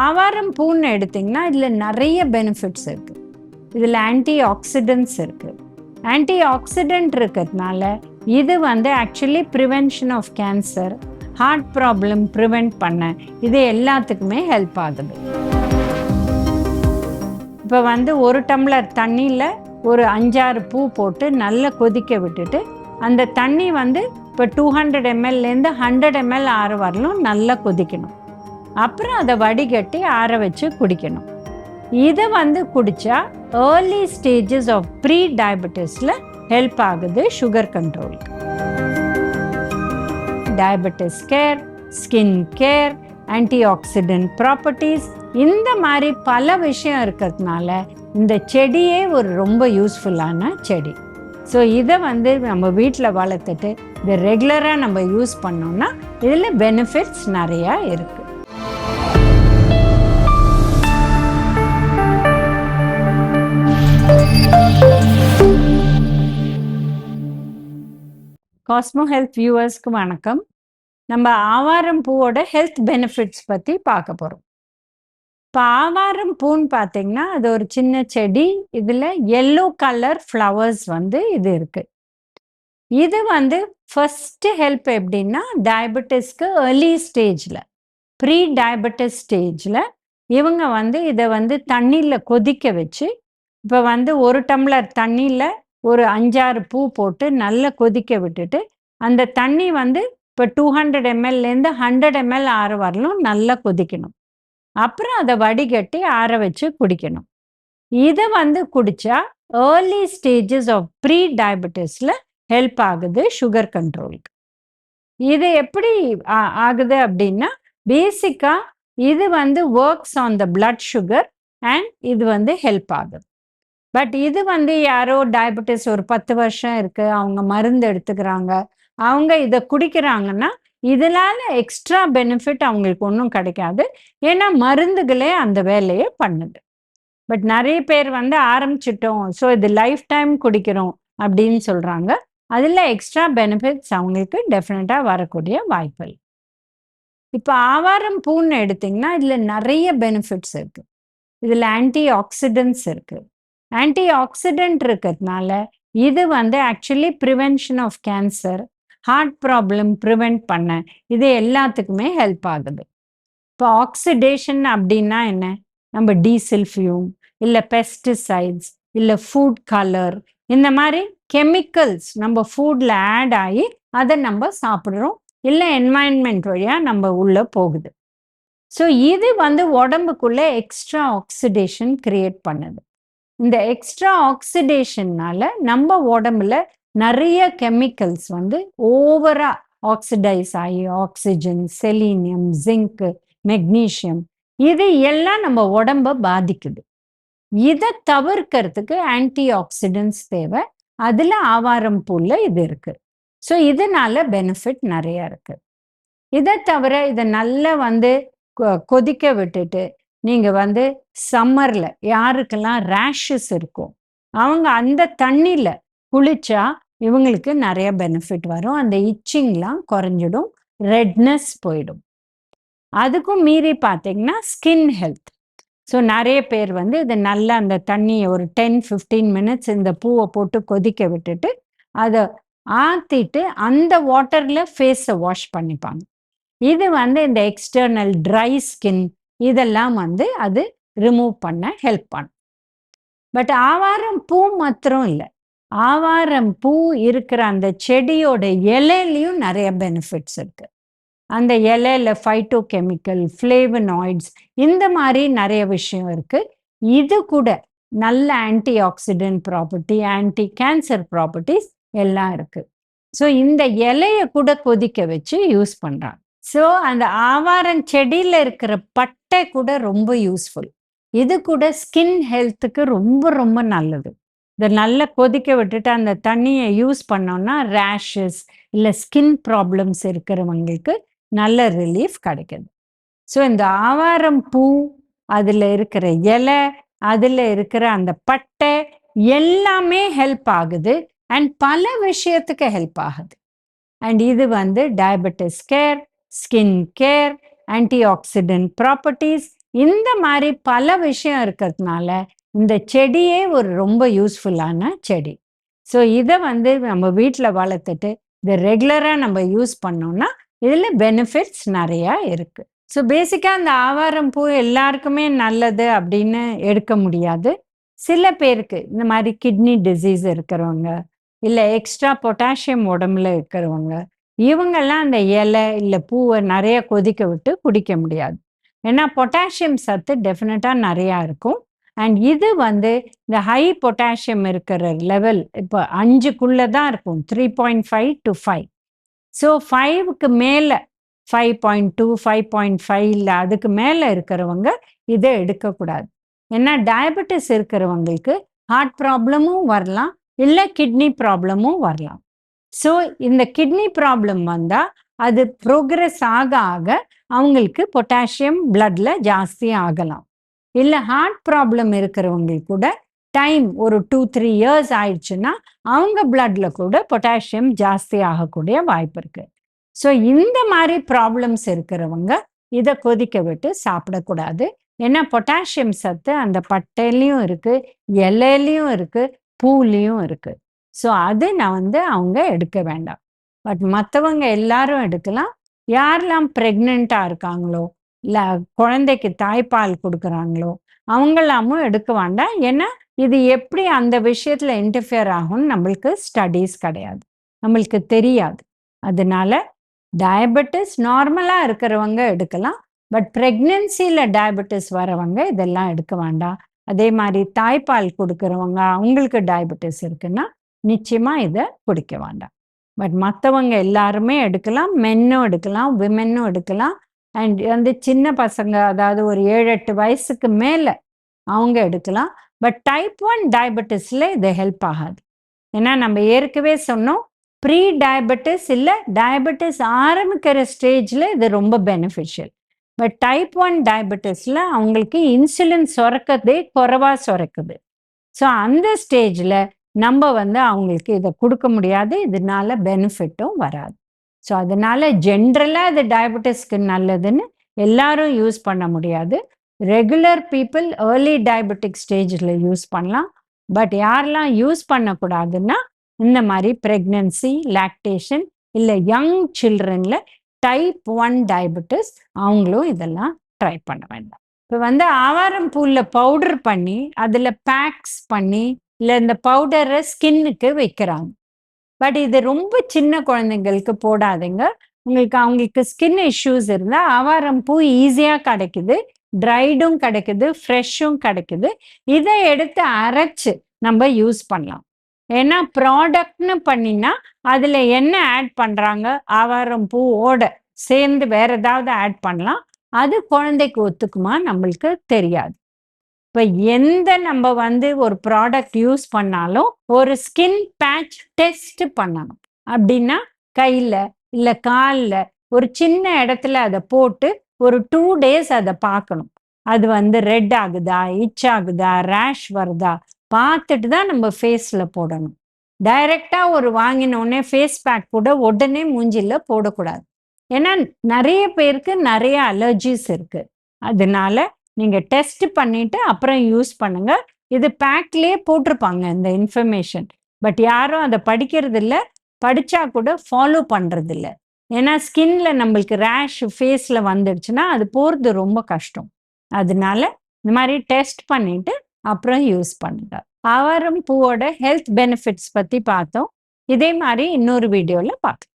ஆவாரம் பூன்னு எடுத்திங்கன்னா இதில் நிறைய பெனிஃபிட்ஸ் இருக்குது. இதில் ஆன்டி ஆக்சிடென்ட்ஸ் இருக்குது. ஆன்டி ஆக்சிடென்ட் இருக்கிறதுனால இது actually prevention of cancer, heart problem prevent பண்ண இது எல்லாத்துக்குமே ஹெல்ப் ஆகுது. இப்போ ஒரு டம்ளர் தண்ணியில் ஒரு 5-6 பூ போட்டு நல்லா கொதிக்க விட்டுட்டு அந்த தண்ணி இப்போ 200 ml-லேருந்து 100 ml ஆற வரலும் நல்லா கொதிக்கணும். அப்புறம் அதை வடிகட்டி ஆற வச்சு குடிக்கணும். இதை குடித்தா ஏர்லி ஸ்டேஜஸ் ஆஃப் ப்ரீ டயபெட்டிஸில் ஹெல்ப் ஆகுது சுகர் கண்ட்ரோலுக்கு. Diabetes care, skin care, antioxidant properties, இந்த மாதிரி பல விஷயம் இருக்கிறதுனால இந்த செடியே ஒரு ரொம்ப யூஸ்ஃபுல்லான செடி. ஸோ இதை நம்ம வீட்டில் வளர்த்துட்டு இதை ரெகுலராக நம்ம யூஸ் பண்ணோம்னா இதில் பெனிஃபிட்ஸ் நிறையா இருக்குது. காஸ்மோ ஹெல்த் வியூவர்ஸ்க்கு வணக்கம். நம்ம ஆவாரம் பூவோட ஹெல்த் பெனிஃபிட்ஸ் பற்றி பார்க்க போகிறோம். இப்போ ஆவாரம் பூன்னு பார்த்தீங்கன்னா அது ஒரு சின்ன செடி. இதில் எல்லோ கலர் ஃப்ளவர்ஸ் இது இருக்குது. இது ஃபஸ்ட்டு ஹெல்ப் எப்படின்னா டயபெட்டிஸ்க்கு ஏர்லி ஸ்டேஜில், ப்ரீ டயபெட்டிஸ் ஸ்டேஜில் இவங்க இதை தண்ணியில் கொதிக்க வச்சு, இப்போ ஒரு டம்ளர் தண்ணியில் ஒரு 5-6 பூ போட்டு நல்லா கொதிக்க விட்டுட்டு அந்த தண்ணி இப்போ 200 ml-லேருந்து 100 ml ஆற வரலும் நல்லா கொதிக்கணும். அப்புறம் அதை வடிகட்டி ஆற வச்சு குடிக்கணும். இதை குடித்தா ஏர்லி ஸ்டேஜஸ் ஆஃப் ப்ரீ டயபெட்டிஸில் ஹெல்ப் ஆகுது சுகர் கண்ட்ரோலுக்கு. இது எப்படி ஆகுது அப்படின்னா பேசிக்காக இது works on the blood sugar and இது ஹெல்ப் ஆகுது. பட் இது யாரோ டயபெட்டிஸ் ஒரு 10 வருஷம் இருக்குது, அவங்க மருந்து எடுத்துக்கிறாங்க, அவங்க இதை குடிக்கிறாங்கன்னா இதனால எக்ஸ்ட்ரா பெனிஃபிட் அவங்களுக்கு ஒன்றும் கிடைக்காது. ஏன்னா மருந்துகளே அந்த வேலையை பண்ணுது. பட் நிறைய பேர் ஆரம்பிச்சிட்டோம், ஸோ இது லைஃப் டைம் குடிக்கிறோம் அப்படின்னு சொல்கிறாங்க. அதில் எக்ஸ்ட்ரா பெனிஃபிட்ஸ் அவங்களுக்கு டெஃபினட்டாக வரக்கூடிய வாய்ப்புகள். இப்போ ஆவாரம் பூன்னு எடுத்திங்கன்னா இதில் நிறைய பெனிஃபிட்ஸ் இருக்குது. இதில் ஆன்டி ஆக்சிடென்ட்ஸ் இருக்குது. ஆன்டி ஆக்சிடென்ட் இருக்கிறதுனால இது actually prevention of cancer, heart problem prevent பண்ண இது எல்லாத்துக்குமே ஹெல்ப் ஆகுது. இப்போ ஆக்சிடேஷன் அப்படின்னா என்ன? நம்ம டீசல்ஃபியூம் இல்லை பெஸ்டிசைட்ஸ் இல்லை ஃபுட் கலர், இந்த மாதிரி கெமிக்கல்ஸ் நம்ம ஃபுட்டில் ஆட் ஆகி அதை நம்ம சாப்பிட்றோம், இல்லை என்வாயன்மெண்ட் வழியாக நம்ம உள்ளே போகுது. ஸோ இது உடம்புக்குள்ளே எக்ஸ்ட்ரா ஆக்சிடேஷன் கிரியேட் பண்ணுது. இந்த எக்ஸ்ட்ரா ஆக்சிடேஷன்னால நம்ம உடம்புல நிறைய கெமிக்கல்ஸ் ஓவரா ஆக்சிடைஸ் ஆகி ஆக்சிஜன், செலீனியம், ஜிங்க், மெக்னீஷியம் இது எல்லாம் நம்ம உடம்ப பாதிக்குது. இதை தவிர்க்கிறதுக்கு ஆன்டி ஆக்சிடென்ட்ஸ் தேவை. அதில் ஆவாரம் பூவில் இது இருக்குது. ஸோ இதனால பெனிஃபிட் நிறையா இருக்குது. இதை தவிர இதை நல்லா கொதிக்க விட்டுட்டு நீங்கள் சம்மரில் யாருக்கெல்லாம் ரேஷஸ் இருக்கும் அவங்க அந்த தண்ணியில் குளிச்சா இவங்களுக்கு நிறைய பெனிஃபிட் வரும். அந்த இச்சிங்லாம் குறைஞ்சிடும், ரெட்னஸ் போயிடும். அதுக்கும் மீறி பார்த்தீங்கன்னா ஸ்கின் ஹெல்த். ஸோ நிறைய பேர் இதை நல்லா அந்த தண்ணியை ஒரு 10-15 மினிட்ஸ் இந்த பூவை போட்டு கொதிக்க விட்டுட்டு அதை ஆற்றிட்டு அந்த வாட்டரில் ஃபேஸை வாஷ் பண்ணிப்பாங்க. இது இந்த எக்ஸ்டர்னல் ட்ரை ஸ்கின் இதெல்லாம் அது ரிமூவ் பண்ண ஹெல்ப் பண்ணும். பட் ஆவாரம் பூ மாத்திரம் இல்லை, ஆவாரம் பூ இருக்கிற அந்த செடியோட இலையிலையும் நிறைய பெனிஃபிட்ஸ் இருக்குது. அந்த இலையில ஃபைட்டோ கெமிக்கல், ஃப்ளேவனாய்ட்ஸ், இந்த மாதிரி நிறைய விஷயம் இருக்குது. இது கூட நல்ல anti accident property, anti cancer properties எல்லாம் இருக்குது. ஸோ இந்த இலையை கூட கொதிக்க வச்சு யூஸ் பண்ணுறாங்க. ஸோ அந்த ஆவாரம் செடியில் இருக்கிற பட்டை கூட ரொம்ப யூஸ்ஃபுல். இது கூட ஸ்கின் ஹெல்த்துக்கு ரொம்ப ரொம்ப நல்லது. இதை நல்லா கொதிக்க விட்டுட்டு அந்த தண்ணியை யூஸ் பண்ணோம்னா ரேஷஸ் இல்லை ஸ்கின் ப்ராப்ளம்ஸ் இருக்கிறவங்களுக்கு நல்ல ரிலீஃப் கிடைக்குது. ஸோ இந்த ஆவாரம் பூ, அதில் இருக்கிற இலை, அதில் இருக்கிற அந்த பட்டை எல்லாமே ஹெல்ப் ஆகுது அண்ட் பல விஷயத்துக்கு ஹெல்ப் ஆகுது. அண்ட் இது diabetes care, skin care, antioxidant properties, இந்த மாதிரி பல விஷயம் இருக்கிறதுனால இந்த செடியே ஒரு ரொம்ப யூஸ்ஃபுல்லான செடி. ஸோ இதை வந்து நம்ம வீட்டில் வளர்த்துட்டு இதை ரெகுலராக நம்ம யூஸ் பண்ணோம்னா இதில் பெனிஃபிட்ஸ் நிறையா இருக்குது. ஸோ பேசிக்காக இந்த ஆவாரம் பூ எல்லாருக்குமே நல்லது அப்படின்னு எடுக்க முடியாது. சில பேருக்கு இந்த மாதிரி கிட்னி டிசீஸ் இருக்கிறவங்க, இல்லை எக்ஸ்ட்ரா பொட்டாசியம் உடம்புல இருக்கிறவங்க, இவங்கெல்லாம் அந்த இலை இல்லை பூவை நிறைய கொதிக்க விட்டு குடிக்க முடியாது. ஏன்னா பொட்டாசியம் சத்து டெஃபினட்டாக நிறையா இருக்கும். அண்ட் இது வந்து இந்த ஹை பொட்டாசியம் இருக்கிற லெவல் இப்போ 5க்குள்ளே தான் இருக்கும், 3.5 to 5. ஸோ 5க்கு மேலே 5.2 5.5 இல்லை அதுக்கு மேலே இருக்கிறவங்க இதை எடுக்கக்கூடாது. ஏன்னா டயபெட்டிஸ் இருக்கிறவங்களுக்கு ஹார்ட் ப்ராப்ளமும் வரலாம், இல்லை கிட்னி ப்ராப்ளமும் வரலாம். ஸோ இந்த கிட்னி ப்ராப்ளம் வந்தால் அது ப்ரோக்ரஸ் ஆக ஆக அவங்களுக்கு பொட்டாசியம் பிளட்ல ஜாஸ்தி ஆகலாம். இல்லை ஹார்ட் ப்ராப்ளம் இருக்கிறவங்களுக்கு கூட டைம் ஒரு 2-3 இயர்ஸ் ஆயிடுச்சுன்னா அவங்க பிளட்ல கூட பொட்டாசியம் ஜாஸ்தி ஆகக்கூடிய வாய்ப்பு இருக்கு. ஸோ இந்த மாதிரி ப்ராப்ளம்ஸ் இருக்கிறவங்க இதை கொதிக்க விட்டு சாப்பிடக்கூடாது. ஏன்னா பொட்டாசியம் சத்து அந்த பட்டையிலையும் இருக்கு, இலையிலையும் இருக்கு, பூலையும் இருக்கு. ஸோ அது நான் வந்து அவங்க எடுக்க வேண்டாம். பட் மற்றவங்க எல்லாரும் எடுக்கலாம். யாரெல்லாம் ப்ரெக்னெண்ட்டாக இருக்காங்களோ இல்லை குழந்தைக்கு தாய்ப்பால் கொடுக்குறாங்களோ அவங்களாமும் எடுக்க வேண்டாம். ஏன்னா இது எப்படி அந்த விஷயத்தில் இன்டர்ஃபியர் ஆகும்னு நம்மளுக்கு ஸ்டடீஸ் கிடையாது, நம்மளுக்கு தெரியாது. அதனால டயபெட்டிஸ் நார்மலாக இருக்கிறவங்க எடுக்கலாம். பட் ப்ரெக்னென்சியில் டயபெட்டிஸ் வரவங்க இதெல்லாம் எடுக்க வேண்டாம். அதே மாதிரி தாய்ப்பால் கொடுக்குறவங்க அவங்களுக்கு டயபெட்டிஸ் இருக்குன்னா நிச்சயமாக இதை குடிக்க வேண்டாம். பட் மற்றவங்க எல்லாருமே எடுக்கலாம், மென்னும் எடுக்கலாம், விமென்னும் எடுக்கலாம். அண்ட் வந்து சின்ன பசங்க, அதாவது ஒரு 7-8 வயசுக்கு மேலே அவங்க எடுக்கலாம். பட் டைப் 1 டயபெட்டிஸில் இது ஹெல்ப் ஆகாது. ஏன்னா நம்ம ஏற்கனவே சொன்னோம், ப்ரீ டயபெட்டிஸ் இல்லை டயபெட்டிஸ் ஆரம்பிக்கிற ஸ்டேஜில் இது ரொம்ப பெனிஃபிஷியல். பட் டைப் 1 டயபெட்டிஸில் அவங்களுக்கு இன்சுலின் சுரக்கிறதே குறைவாக சுரக்குது. ஸோ அந்த ஸ்டேஜில் நம்ம வந்து அவங்களுக்கு இதை கொடுக்க முடியாது, இதனால பெனிஃபிட்டும் வராது. ஸோ அதனால ஜென்ரலாக இது டயபெட்டிஸ்க்கு நல்லதுன்னு எல்லாரும் யூஸ் பண்ண முடியாது. ரெகுலர் பீப்புள் ஏர்லி டயபெட்டிக் ஸ்டேஜில் யூஸ் பண்ணலாம். பட் யாரெல்லாம் யூஸ் பண்ணக்கூடாதுன்னா இந்த மாதிரி ப்ரெக்னென்சி, லாக்டேஷன் இல்லை யங் சில்ட்ரனில் டைப் 1 டயபெட்டிஸ் அவங்களும் இதெல்லாம் ட்ரை பண்ண வேண்டாம். இப்போ வந்து ஆவாரம் பூவில் பவுடர் பண்ணி அதில் பேக்ஸ் பண்ணி இல்லை இந்த பவுடரை ஸ்கின்னுக்கு வைக்கிறாங்க. பட் இது ரொம்ப சின்ன குழந்தைங்களுக்கு போடாதீங்க. அவங்களுக்கு ஸ்கின் இஷ்யூஸ் இருந்தால் ஆவாரம் பூ ஈஸியாக கிடைக்குது, ட்ரைடும் கிடைக்குது, ஃப்ரெஷ்ஷும் கிடைக்குது. இதை எடுத்து அரைச்சு நம்ம யூஸ் பண்ணலாம். ஏன்னா ப்ராடக்ட்னு பண்ணினா அதில் என்ன ஆட் பண்ணுறாங்க, ஆவாரம் பூவோட சேர்ந்து வேற ஏதாவது ஆட் பண்ணலாம். அது குழந்தைக்கு ஒத்துக்குமா நம்மளுக்கு தெரியாது. இப்போ எந்த நம்ம வந்து ஒரு ப்ராடக்ட் யூஸ் பண்ணாலும் ஒரு ஸ்கின் பேட்ச் டெஸ்ட் பண்ணணும். அப்படின்னா கையில் இல்லை காலில் ஒரு சின்ன இடத்துல அதை போட்டு ஒரு 2 days அதை பார்க்கணும். அது வந்து ரெட் ஆகுதா, இச் ஆகுதா, ரேஷ் வருதா பார்த்துட்டு தான் நம்ம ஃபேஸில் போடணும். டைரெக்டாக ஒரு வாங்கினோடனே ஃபேஸ் பேக் கூட உடனே மூஞ்சில போடக்கூடாது. ஏன்னா நிறைய பேருக்கு நிறைய அலர்ஜிஸ் இருக்குது. அதனால நீங்கள் டெஸ்ட் பண்ணிவிட்டு அப்புறம் யூஸ் பண்ணுங்கள். இது பேக்லேயே போட்டிருப்பாங்க இந்த இன்ஃபர்மேஷன். பட் யாரும் அதை படிக்கிறது இல்லை, படித்தா கூட ஃபாலோ பண்ணுறதில்ல. ஏன்னா ஸ்கின்ல நம்மளுக்கு ரேஷ் ஃபேஸில் வந்துடுச்சுன்னா அது போகிறது ரொம்ப கஷ்டம். அதனால இந்த மாதிரி டெஸ்ட் பண்ணிவிட்டு அப்புறம் யூஸ் பண்ணுங்க. ஆவாரம் பூவோட ஹெல்த் பெனிஃபிட்ஸ் பற்றி பார்த்தோம். இதே மாதிரி இன்னொரு வீடியோவில் பார்க்கலாம்.